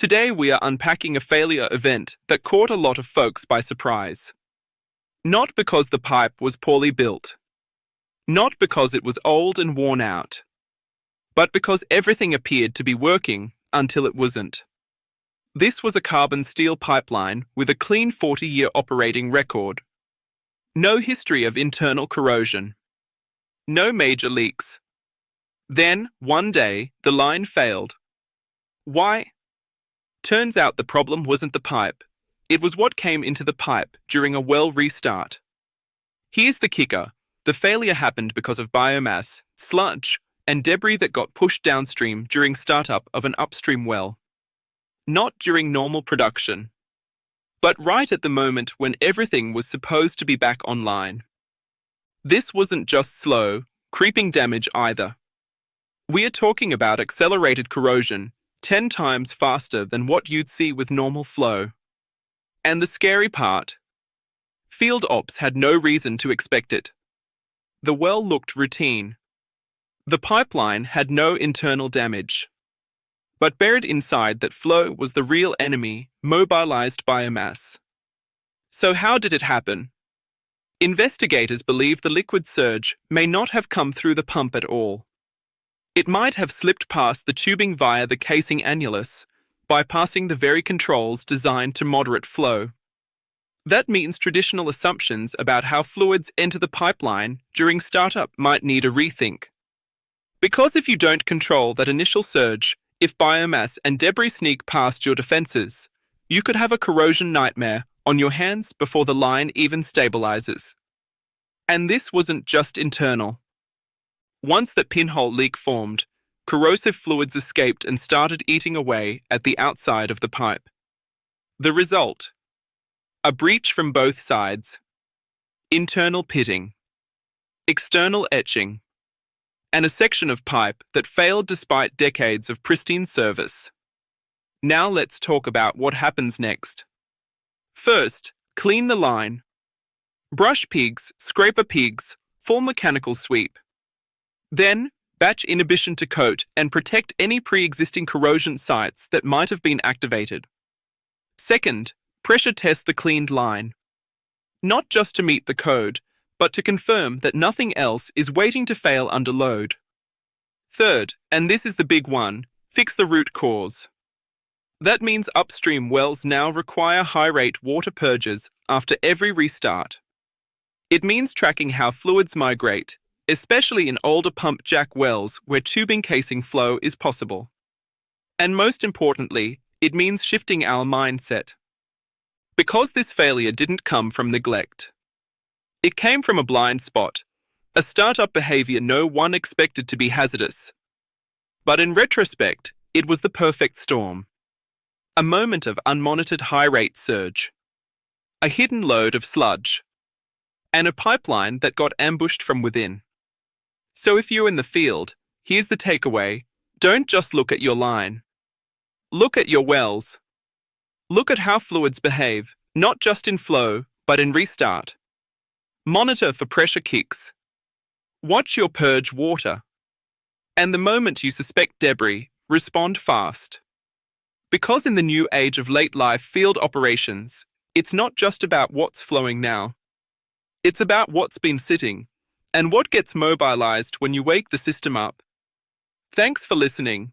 Today we are unpacking a failure event that caught a lot of folks by surprise. Not because the pipe was poorly built, not because it was old and worn out, but because everything appeared to be working until it wasn't. This was a carbon steel pipeline with a clean 40-year operating record. No history of internal corrosion. No major leaks. Then, one day, the line failed. Why? Turns out the problem wasn't the pipe. It was what came into the pipe during a well restart. Here's the kicker. The failure happened because of biomass, sludge, and debris that got pushed downstream during startup of an upstream well. Not during normal production, but right at the moment when everything was supposed to be back online. This wasn't just slow, creeping damage either. We are talking about accelerated corrosion, 10 times faster than what you'd see with normal flow. And the scary part? Field ops had no reason to expect it. The well looked routine. The pipeline had no internal damage. But buried inside that flow was the real enemy, mobilized biomass. So how did it happen? Investigators believe the liquid surge may not have come through the pump at all. It might have slipped past the tubing via the casing annulus, bypassing the very controls designed to moderate flow. That means traditional assumptions about how fluids enter the pipeline during startup might need a rethink. Because if you don't control that initial surge, if biomass and debris sneak past your defenses, you could have a corrosion nightmare on your hands before the line even stabilizes. And this wasn't just internal. Once that pinhole leak formed, corrosive fluids escaped and started eating away at the outside of the pipe. The result? A breach from both sides. Internal pitting. External etching. And a section of pipe that failed despite decades of pristine service. Now let's talk about what happens next. First, clean the line. Brush pigs, scraper pigs, full mechanical sweep. Then, batch inhibition to coat and protect any pre-existing corrosion sites that might have been activated. Second, pressure test the cleaned line. Not just to meet the code, but to confirm that nothing else is waiting to fail under load. Third, and this is the big one, fix the root cause. That means upstream wells now require high-rate water purges after every restart. It means tracking how fluids migrate, especially in older pump jack wells where tubing casing flow is possible. And most importantly, it means shifting our mindset. Because this failure didn't come from neglect. It came from a blind spot, a startup behavior no one expected to be hazardous. But in retrospect, it was the perfect storm. A moment of unmonitored high-rate surge. A hidden load of sludge. And a pipeline that got ambushed from within. So if you're in the field, here's the takeaway. Don't just look at your line. Look at your wells. Look at how fluids behave, not just in flow, but in restart. Monitor for pressure kicks. Watch your purge water. And the moment you suspect debris, respond fast. Because in the new age of late-life field operations, it's not just about what's flowing now. It's about what's been sitting, and what gets mobilized when you wake the system up. Thanks for listening.